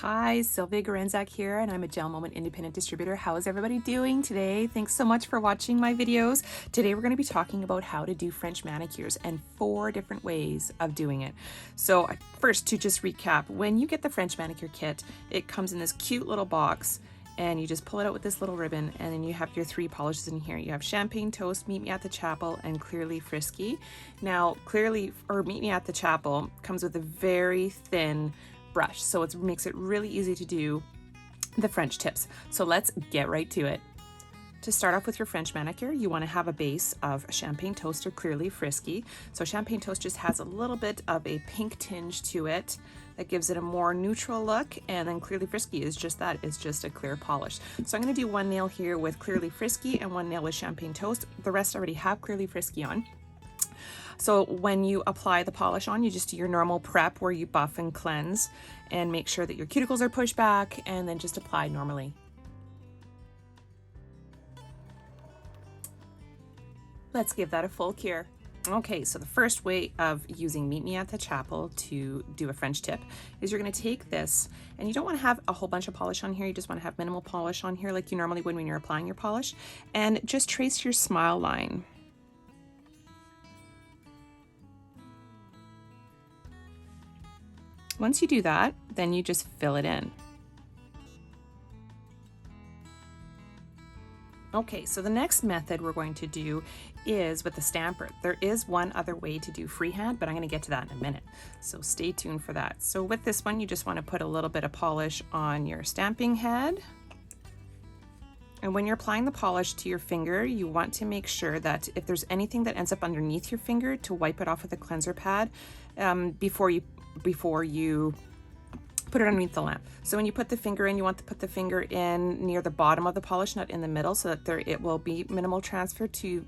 Hi, Sylvia Gorenszach here, and I'm a GelMoment independent distributor. How is everybody doing today? Thanks so much for watching my videos. Today we're going to be talking about how to do French manicures and 4 different ways of doing it. So first, to just recap, when you get the French manicure kit, it comes in this cute little box and you just pull it out with this little ribbon, and then you have your 3 polishes in here. You have Champagne Toast, Meet Me at the Chapel, and Clearly Frisky. Now, Meet Me at the Chapel comes with a very thin brush, so it makes it really easy to do the French tips. So let's get right to it. To start off with your French manicure, you want to have a base of Champagne Toast or Clearly Frisky. So Champagne Toast just has a little bit of a pink tinge to it that gives it a more neutral look, and then Clearly Frisky is just that, it's just a clear polish. So I'm going to do 1 nail here with Clearly Frisky and 1 nail with Champagne Toast. The rest already have Clearly Frisky on. So when you apply the polish on, you just do your normal prep where you buff and cleanse and make sure that your cuticles are pushed back, and then just apply normally. Let's give that a full cure. Okay, so the first way of using Meet Me at the Chapel to do a French tip is you're going to take this, and you don't want to have a whole bunch of polish on here, you just want to have minimal polish on here like you normally would when you're applying your polish, and just trace your smile line. Once you do that, then you just fill it in. Okay, so the next method we're going to do is with the stamper. There is one other way to do freehand, but I'm going to get to that in a minute. So stay tuned for that. So with this one, you just want to put a little bit of polish on your stamping head. And when you're applying the polish to your finger, you want to make sure that if there's anything that ends up underneath your finger, to wipe it off with a cleanser pad before you put it underneath the lamp. So when you put the finger in, you want to put the finger in near the bottom of the polish, not in the middle, so that it will be minimal transfer to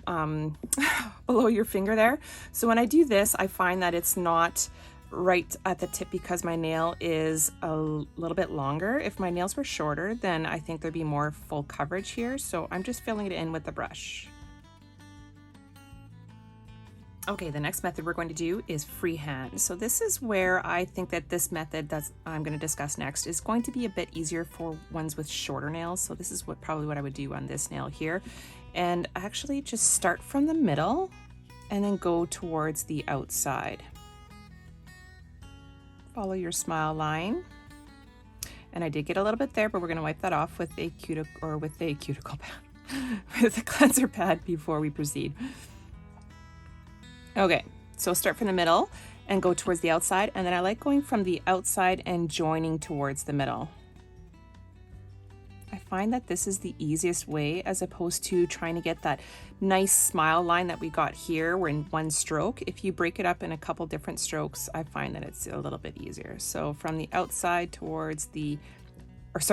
below your finger there. So when I do this, I find that it's not right at the tip because my nail is a little bit longer. If my nails were shorter, then I think there'd be more full coverage here. So I'm just filling it in with the brush. Okay, the next method we're going to do is freehand. So this is where I think that this method that I'm going to discuss next is going to be a bit easier for ones with shorter nails. So this is probably what I would do on this nail here. And actually just start from the middle and then go towards the outside. Follow your smile line. And I did get a little bit there, but we're going to wipe that off with a cuticle pad, with a cleanser pad before we proceed. Okay, so start from the middle and go towards the outside, and then I like going from the outside and joining towards the middle. I find that this is the easiest way as opposed to trying to get that nice smile line that we got here. We're in one stroke. If you break it up in a couple different strokes, I find that it's a little bit easier. So from the outside towards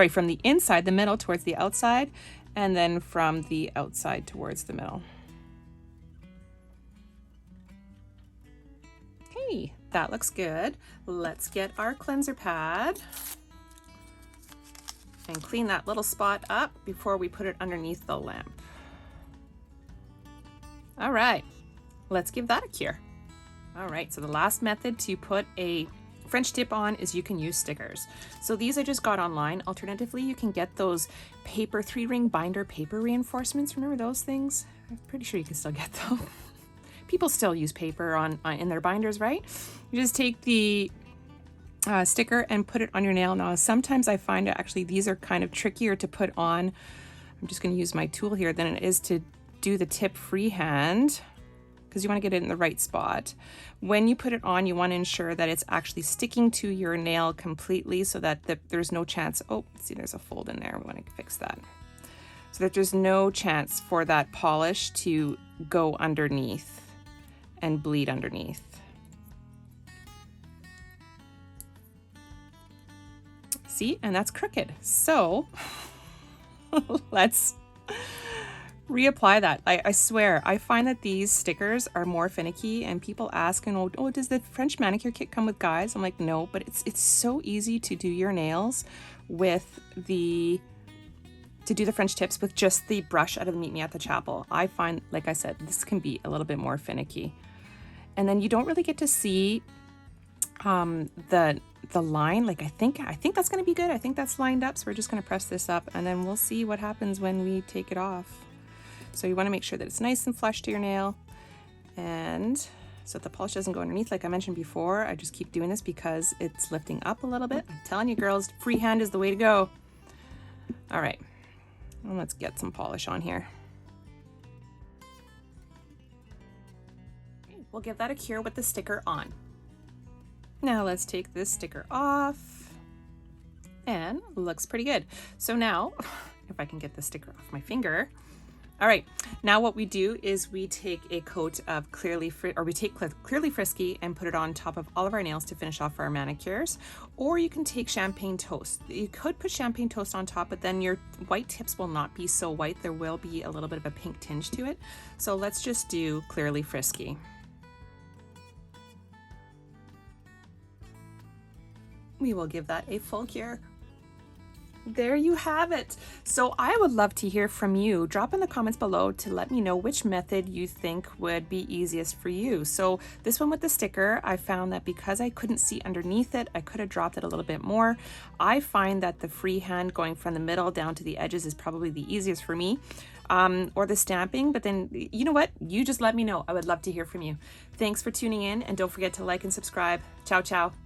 from the inside, the middle towards the outside, and then from the outside towards the middle. Okay, that looks good. Let's get our cleanser pad and clean that little spot up before we put it underneath the lamp. All right, let's give that a cure. All right, so the last method to put a French tip on is you can use stickers. So these I just got online. Alternatively, you can get those paper 3-ring binder paper reinforcements. Remember those things? I'm pretty sure you can still get them. People still use paper in their binders, right? You just take the sticker and put it on your nail. Now, sometimes I find actually these are kind of trickier to put on. I'm just going to use my tool here than it is to do the tip freehand, because you want to get it in the right spot. When you put it on, you want to ensure that it's actually sticking to your nail completely, so that there's no chance. Oh, see, there's a fold in there. We want to fix that. So that there's no chance for that polish to go underneath and bleed underneath. See, and that's crooked. So let's reapply that. I swear, I find that these stickers are more finicky, and people ask, and oh, does the French manicure kit come with guides? I'm like, no, but it's so easy to do your nails with to do the French tips with just the brush out of the Meet Me at the Chapel. I find, like I said, this can be a little bit more finicky. And then you don't really get to see the the line, like I think that's going to be good. I think that's lined up. So we're just going to press this up and then we'll see what happens when we take it off. So you want to make sure that it's nice and flush to your nail, and so that the polish doesn't go underneath. Like I mentioned before, I just keep doing this because it's lifting up a little bit. I'm telling you girls, freehand is the way to go. All right, well, let's get some polish on here. We'll give that a cure with the sticker on. Now let's take this sticker off, and looks pretty good. So now, if I can get the sticker off my finger. All right, now what we do is we take a coat of Clearly Frisky and put it on top of all of our nails to finish off our manicures. Or you can take champagne toast. You could put champagne toast on top, but then your white tips will not be so white. There will be a little bit of a pink tinge to it. So let's just do Clearly Frisky. We will give that a full cure. There you have it. So I would love to hear from you. Drop in the comments below to let me know which method you think would be easiest for you. So this one with the sticker, I found that because I couldn't see underneath it, I could have dropped it a little bit more. I find that the freehand going from the middle down to the edges is probably the easiest for me. Or the stamping, but then you know what? You just let me know. I would love to hear from you. Thanks for tuning in, and don't forget to like and subscribe. Ciao, ciao.